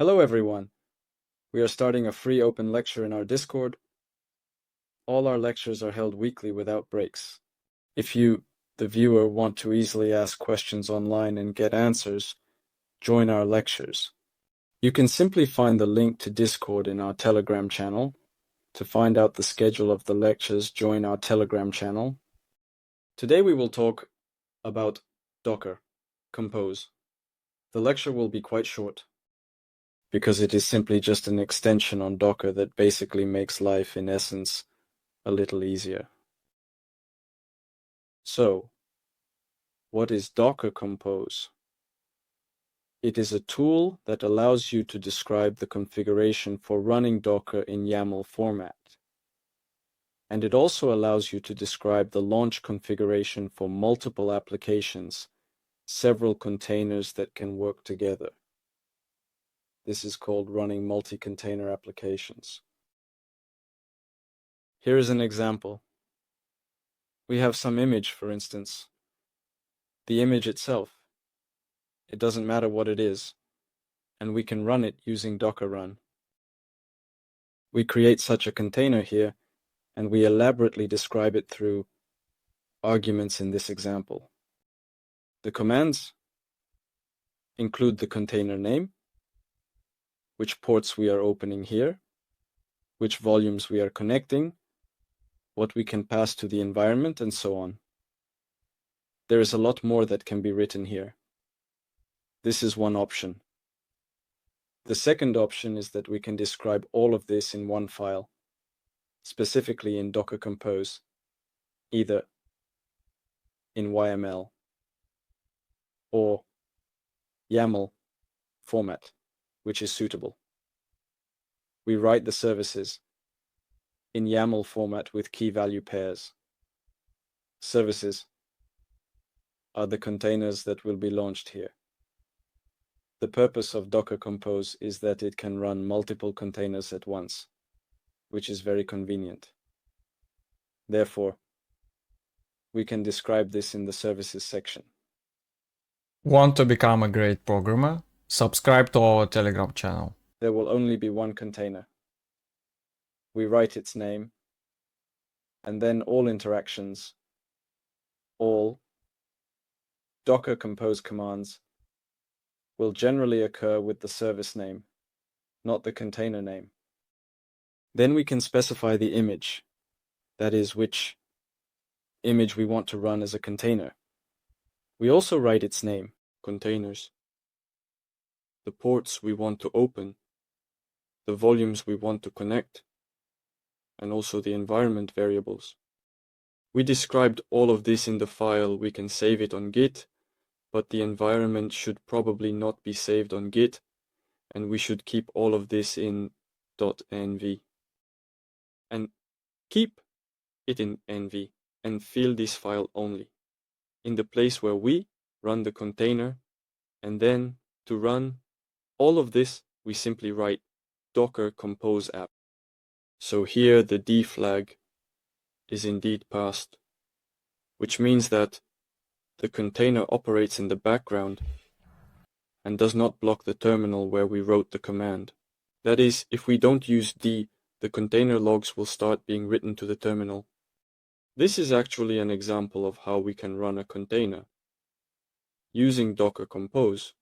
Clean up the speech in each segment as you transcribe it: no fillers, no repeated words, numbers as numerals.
Hello everyone. We are starting a free open lecture in our Discord. All our lectures are held weekly without breaks. If you, the viewer, want to easily ask questions online and get answers, join our lectures. You can simply find the link to Discord in our Telegram channel. To find out the schedule of the lectures, join our Telegram channel. Today we will talk about Docker, Compose. The lecture will be quite short, because it is simply just an extension on Docker that basically makes life, in essence, a little easier. So, what is Docker Compose? It is a tool that allows you to describe the configuration for running Docker in YAML format. And it also allows you to describe the launch configuration for multiple applications, several containers that can work together. This is called running multi-container applications. Here is an example. We have some image, for instance. The image itself. It doesn't matter what it is, and we can run it using Docker run. We create such a container here, and we elaborately describe it through arguments in this example. The commands include the container name, which ports we are opening here, which volumes we are connecting, what we can pass to the environment, and so on. There is a lot more that can be written here. This is one option. The second option is that we can describe all of this in one file, specifically in Docker Compose, either in YML or YAML format, which is suitable. We write the services in YAML format with key value pairs. Services are the containers that will be launched here. The purpose of Docker Compose is that it can run multiple containers at once, which is very convenient. Therefore, we can describe this in the services section. Want to become a great programmer? Subscribe to our Telegram channel. There will only be one container. We write its name, and then all interactions, all Docker Compose commands will generally occur with the service name, not the container name. Then we can specify the image, that is, which image we want to run as a container. We also write its name, containers, the ports we want to open, the volumes we want to connect, and also the environment variables. We described all of this in the file. We can save it on Git, but the environment should probably not be saved on Git, and we should keep all of this in .env. And keep it in env and fill this file only in the place where we run the container, and then to run all of this we simply write Docker Compose app. So here the D flag is indeed passed, which means that the container operates in the background and does not block the terminal where we wrote the command. That is, if we don't use D, the container logs will start being written to the terminal. This is actually an example of how we can run a container using Docker Compose,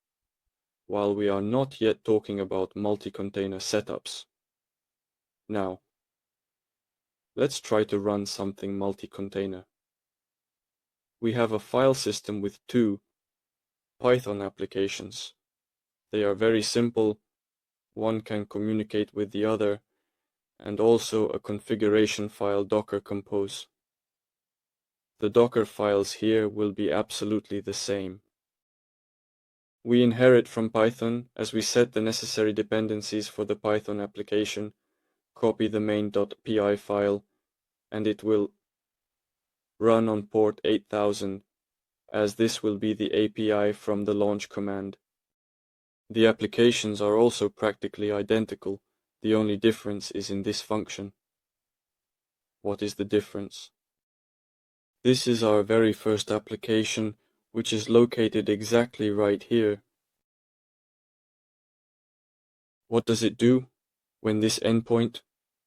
while we are not yet talking about multi-container setups. Now, let's try to run something multi-container. We have a file system with two Python applications. They are very simple. One can communicate with the other, and also a configuration file Docker Compose. The Docker files here will be absolutely the same. We inherit from Python as we set the necessary dependencies for the Python application, copy the main.py file, and it will run on port 8000, as this will be the API from the launch command. The applications are also practically identical. The only difference is in this function. What is the difference? This is our very first application, which is located exactly right here. What does it do? When this endpoint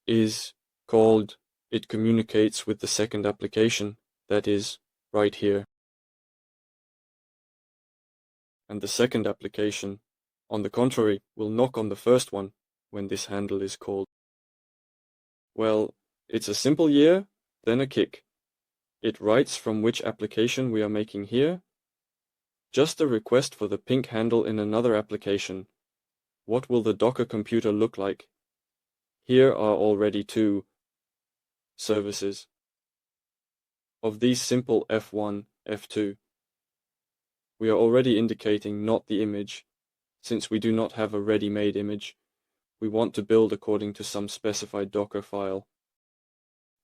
is called, it communicates with the second application, that is, right here. And the second application, on the contrary, will knock on the first one when this handle is called. Well, it's a simple year, then a kick. It writes from which application we are making here. Just a request for the pink handle in another application. What will the Docker computer look like? Here are already two services. Of these simple F1, F2, we are already indicating not the image, since we do not have a ready-made image. We want to build according to some specified Docker file.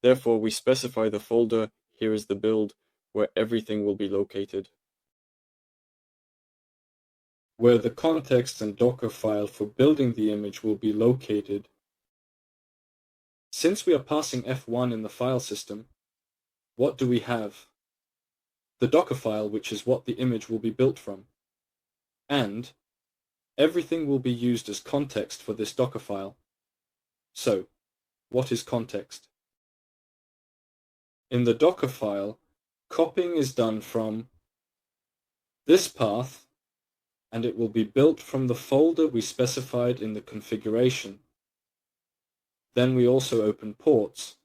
Therefore, we specify the folder, here is the build, where everything will be located, where the context and Docker file for building the image will be located. Since we are passing F1 in the file system, what do we have? The Docker file, which is what the image will be built from. And everything will be used as context for this Docker file. So, what is context? In the Docker file, copying is done from this path, and it will be built from the folder we specified in the configuration. Then we also open ports.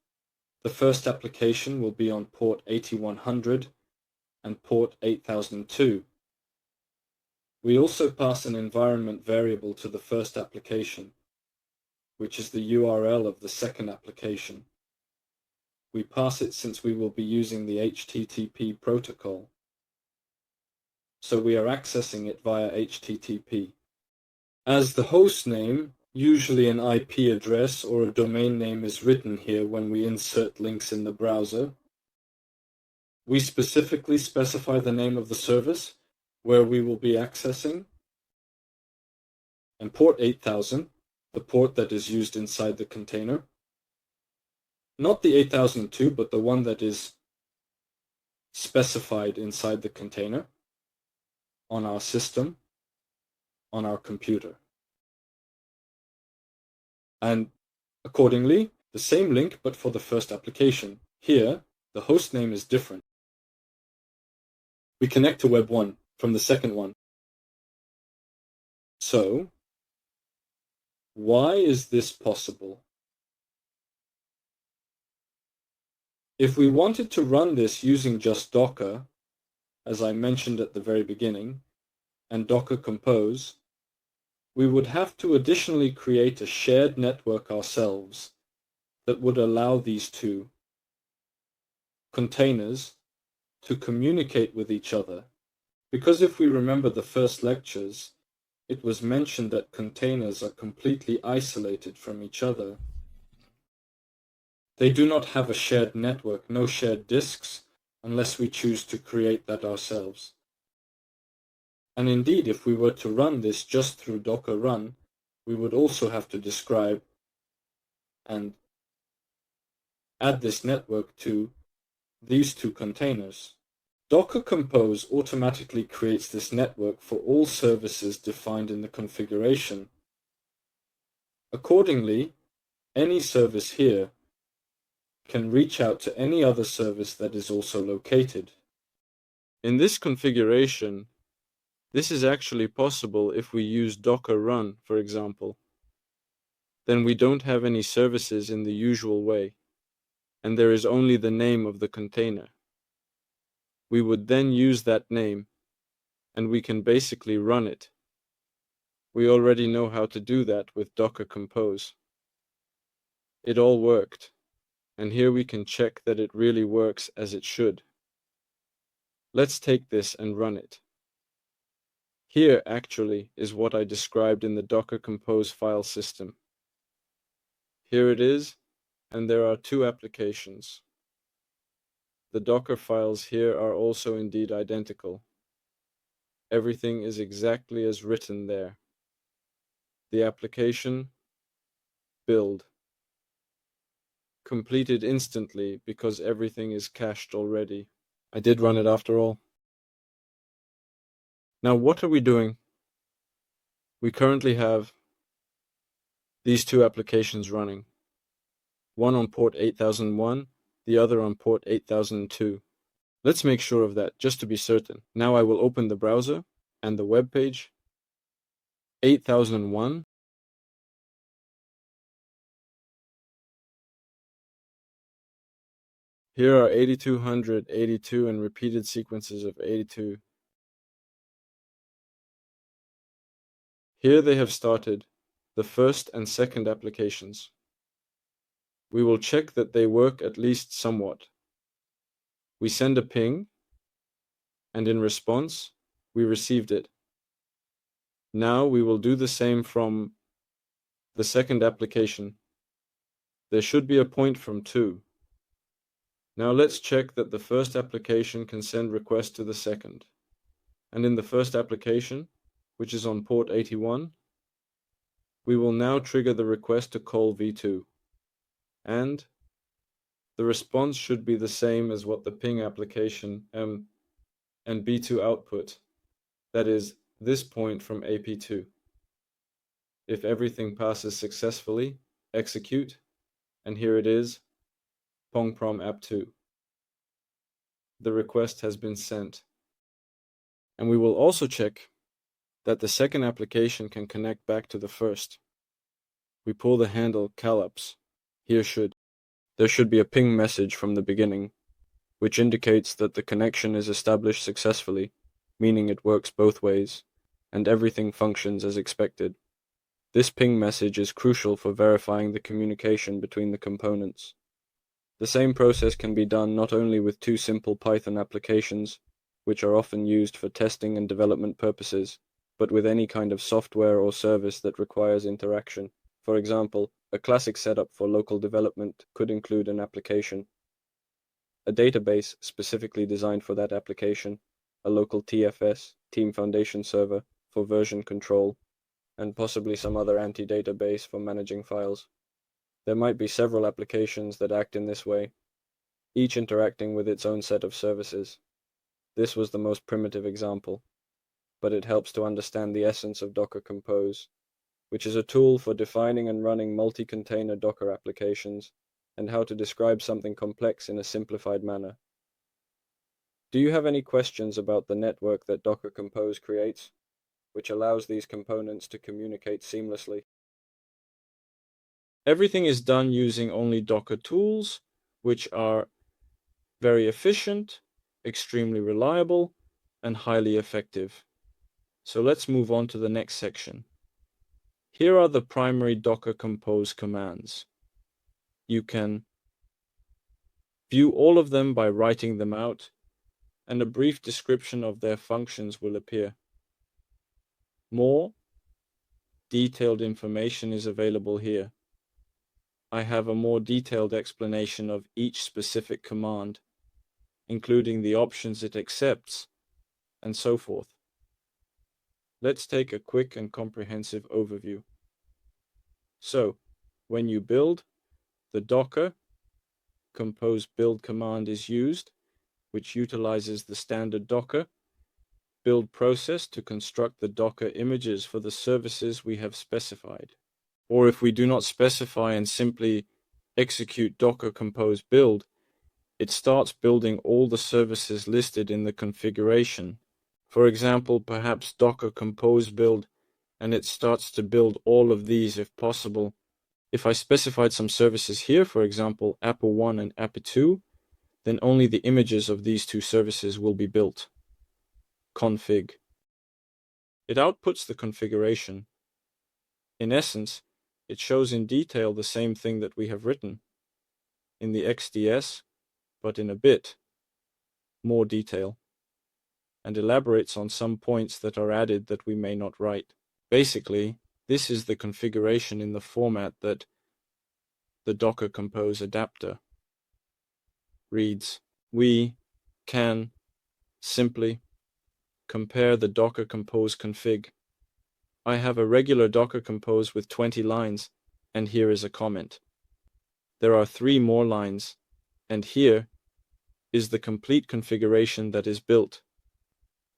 The first application will be on port 8100 and port 8002. We also pass an environment variable to the first application, which is the URL of the second application. We pass it since we will be using the HTTP protocol. So we are accessing it via HTTP. As the host name, usually an IP address or a domain name is written here when we insert links in the browser, we specifically specify the name of the service where we will be accessing, and port 8000, the port that is used inside the container. Not the 8002, but the one that is specified inside the container on our system, on our computer. And accordingly, the same link, but for the first application. Here, the host name is different. We connect to Web 1 from the second one. So, why is this possible? If we wanted to run this using just Docker, as I mentioned at the very beginning, and Docker Compose, we would have to additionally create a shared network ourselves that would allow these two containers to communicate with each other. Because if we remember the first lectures, it was mentioned that containers are completely isolated from each other. They do not have a shared network, no shared disks, unless we choose to create that ourselves. And indeed, if we were to run this just through Docker run, we would also have to describe and add this network to these two containers. Docker Compose automatically creates this network for all services defined in the configuration. Accordingly, any service here can reach out to any other service that is also located. In this configuration, this is actually possible if we use Docker run, for example. Then we don't have any services in the usual way, and there is only the name of the container. We would then use that name, and we can basically run it. We already know how to do that with Docker Compose. It all worked, and here we can check that it really works as it should. Let's take this and run it. Here, actually, is what I described in the Docker Compose file system. Here it is, and there are two applications. The Docker files here are also indeed identical. Everything is exactly as written there. The application, build. Completed instantly because everything is cached already. I did run it after all. Now what are we doing? We currently have these two applications running, one on port 8001, the other on port 8002. Let's make sure of that, just to be certain. Now I will open the browser and the web page. 8001. Here are 8200, 82, and repeated sequences of 82. Here they have started the first and second applications. We will check that they work at least somewhat. We send a ping, and in response, we received it. Now we will do the same from the second application. There should be a point from 2. Now let's check that the first application can send requests to the second. And in the first application, which is on port 81, we will now trigger the request to call v2. And the response should be the same as what the ping application and b2 output, that is, this point from ap2. If everything passes successfully, execute, and here it is, pong-prom app2. The request has been sent. And we will also check that the second application can connect back to the first. We pull the handle callups. There should be a ping message from the beginning, which indicates that the connection is established successfully, meaning it works both ways, and everything functions as expected. This ping message is crucial for verifying the communication between the components. The same process can be done not only with two simple Python applications, which are often used for testing and development purposes, but with any kind of software or service that requires interaction. For example, a classic setup for local development could include an application, a database specifically designed for that application, a local TFS, Team Foundation server, for version control, and possibly some other anti-database for managing files. There might be several applications that act in this way, each interacting with its own set of services. This was the most primitive example, but it helps to understand the essence of Docker Compose, which is a tool for defining and running multi-container Docker applications, and how to describe something complex in a simplified manner. Do you have any questions about the network that Docker Compose creates, which allows these components to communicate seamlessly? Everything is done using only Docker tools, which are very efficient, extremely reliable, and highly effective. So let's move on to the next section. Here are the primary Docker Compose commands. You can view all of them by writing them out, and a brief description of their functions will appear. More detailed information is available here. I have a more detailed explanation of each specific command, including the options it accepts, and so forth. Let's take a quick and comprehensive overview. So, when you build, the Docker Compose build command is used, which utilizes the standard Docker build process to construct the Docker images for the services we have specified. Or if we do not specify and simply execute Docker Compose build, it starts building all the services listed in the configuration. For example, perhaps Docker Compose build, and it starts to build all of these if possible. If I specified some services here, for example, Apple1 and Apple2, then only the images of these two services will be built. Config. It outputs the configuration. In essence, it shows in detail the same thing that we have written in the XDS, but in a bit more detail, and elaborates on some points that are added that we may not write. Basically, this is the configuration in the format that the Docker Compose adapter reads. We can simply compare the Docker Compose config. I have a regular Docker Compose with 20 lines, and here is a comment. There are 3 more lines, and here is the complete configuration that is built.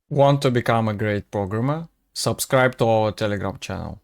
Want to become a great programmer? Subscribe to our Telegram channel.